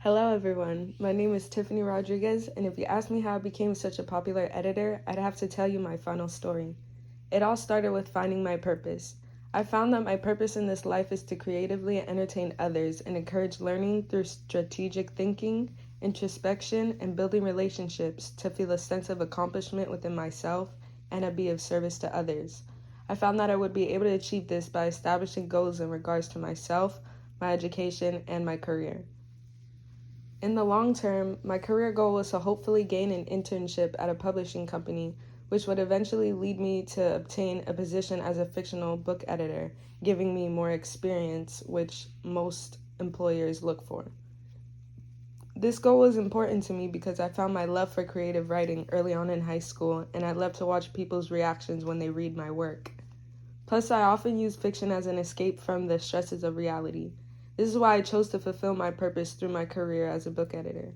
Hello everyone, my name is Tiffany Rodriguez, and if you ask me how I became such a popular editor, I'd have to tell you my final story. It all started with finding my purpose. I found that my purpose in this life is to creatively entertain others and encourage learning through strategic thinking, introspection, and building relationships to feel a sense of accomplishment within myself and to be of service to others. I found that I would be able to achieve this by establishing goals in regards to myself, my education, and my career. In the long term, my career goal was to hopefully gain an internship at a publishing company, which would eventually lead me to obtain a position as a fictional book editor, giving me more experience, which most employers look for. This goal was important to me because I found my love for creative writing early on in high school, and I love to watch people's reactions when they read my work. Plus, I often use fiction as an escape from the stresses of reality. This is why I chose to fulfill my purpose through my career as a book editor.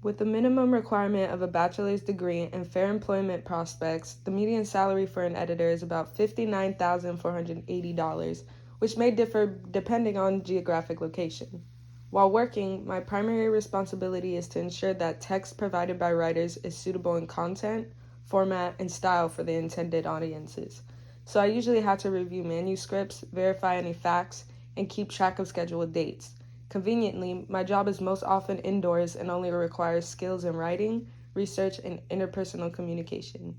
With the minimum requirement of a bachelor's degree and fair employment prospects, the median salary for an editor is about $59,480, which may differ depending on geographic location. While working, my primary responsibility is to ensure that text provided by writers is suitable in content, format, and style for the intended audiences. So I usually have to review manuscripts, verify any facts, and keep track of scheduled dates. Conveniently, my job is most often indoors and only requires skills in writing, research, and interpersonal communication.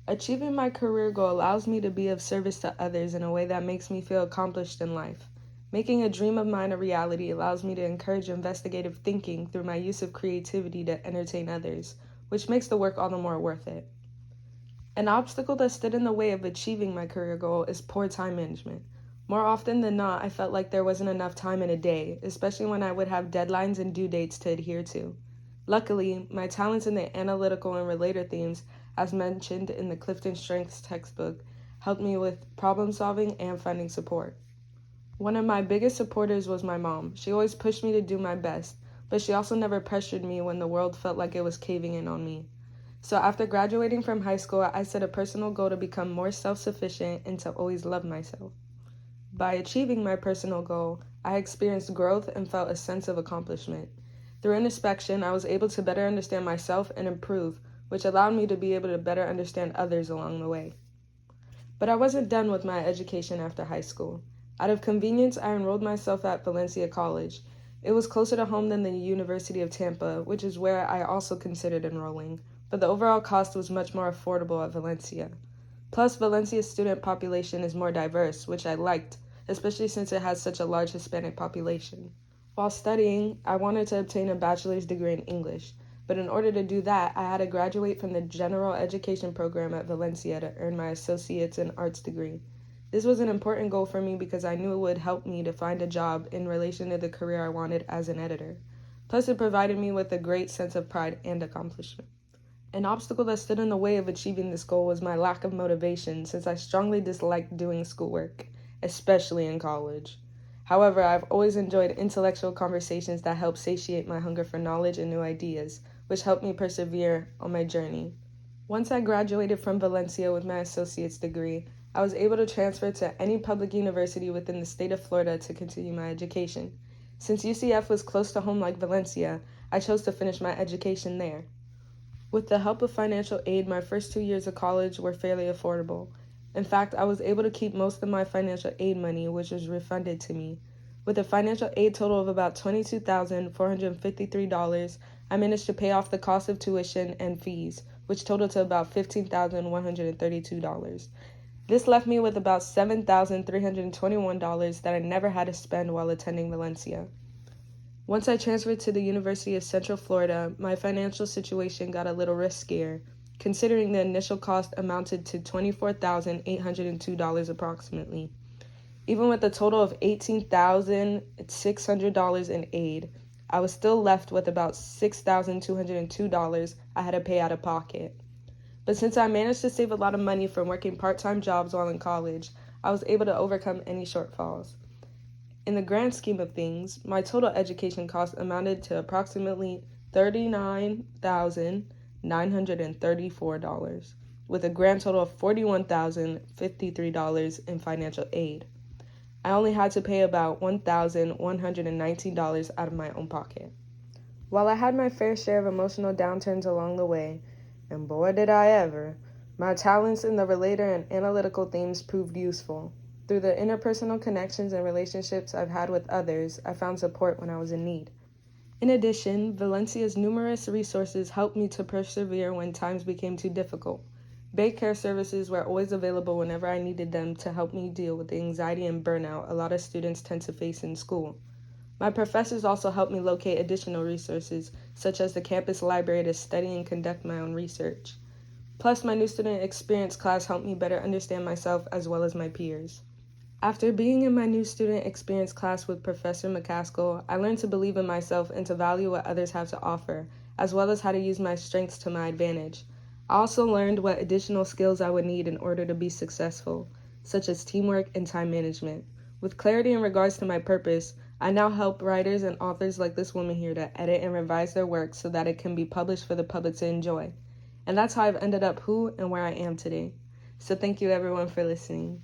Achieving my career goal allows me to be of service to others in a way that makes me feel accomplished in life. Making a dream of mine a reality allows me to encourage investigative thinking through my use of creativity to entertain others, which makes the work all the more worth it. An obstacle that stood in the way of achieving my career goal is poor time management. More often than not, I felt like there wasn't enough time in a day, especially when I would have deadlines and due dates to adhere to. Luckily, my talents in the analytical and relator themes, as mentioned in the Clifton Strengths textbook, helped me with problem solving and finding support. One of my biggest supporters was my mom. She always pushed me to do my best, but she also never pressured me when the world felt like it was caving in on me. So after graduating from high school, I set a personal goal to become more self-sufficient and to always love myself. By achieving my personal goal, I experienced growth and felt a sense of accomplishment. Through introspection, I was able to better understand myself and improve, which allowed me to be able to better understand others along the way. But I wasn't done with my education after high school. Out of convenience, I enrolled myself at Valencia College. It was closer to home than the University of Tampa, which is where I also considered enrolling, but the overall cost was much more affordable at Valencia. Plus, Valencia's student population is more diverse, which I liked, especially since it has such a large Hispanic population. While studying, I wanted to obtain a bachelor's degree in English, but in order to do that, I had to graduate from the general education program at Valencia to earn my associate's in arts degree. This was an important goal for me because I knew it would help me to find a job in relation to the career I wanted as an editor. Plus, it provided me with a great sense of pride and accomplishment. An obstacle that stood in the way of achieving this goal was my lack of motivation, since I strongly disliked doing schoolwork, especially in college. However, I've always enjoyed intellectual conversations that help satiate my hunger for knowledge and new ideas, which helped me persevere on my journey. Once I graduated from Valencia with my associate's degree, I was able to transfer to any public university within the state of Florida to continue my education. Since UCF was close to home like Valencia, I chose to finish my education there. With the help of financial aid, my first 2 years of college were fairly affordable. In fact, I was able to keep most of my financial aid money, which was refunded to me. With a financial aid total of about $22,453, I managed to pay off the cost of tuition and fees, which totaled to about $15,132. This left me with about $7,321 that I never had to spend while attending Valencia. Once I transferred to the University of Central Florida, my financial situation got a little riskier, considering the initial cost amounted to $24,802 approximately. Even with a total of $18,600 in aid, I was still left with about $6,202 I had to pay out of pocket. But since I managed to save a lot of money from working part-time jobs while in college, I was able to overcome any shortfalls. In the grand scheme of things, my total education cost amounted to approximately $39,934, with a grand total of $41,053 in financial aid. I only had to pay about $1,119 out of my own pocket. While I had my fair share of emotional downturns along the way, and boy did I ever, my talents in the relator and analytical themes proved useful. Through the interpersonal connections and relationships I've had with others, I found support when I was in need. In addition, Valencia's numerous resources helped me to persevere when times became too difficult. Bay care services were always available whenever I needed them to help me deal with the anxiety and burnout a lot of students tend to face in school. My professors also helped me locate additional resources, such as the campus library, to study and conduct my own research. Plus, my new student experience class helped me better understand myself as well as my peers. After being in my new student experience class with Professor McCaskill, I learned to believe in myself and to value what others have to offer, as well as how to use my strengths to my advantage. I also learned what additional skills I would need in order to be successful, such as teamwork and time management. With clarity in regards to my purpose, I now help writers and authors like this woman here to edit and revise their work so that it can be published for the public to enjoy. And that's how I've ended up who and where I am today. So thank you everyone for listening.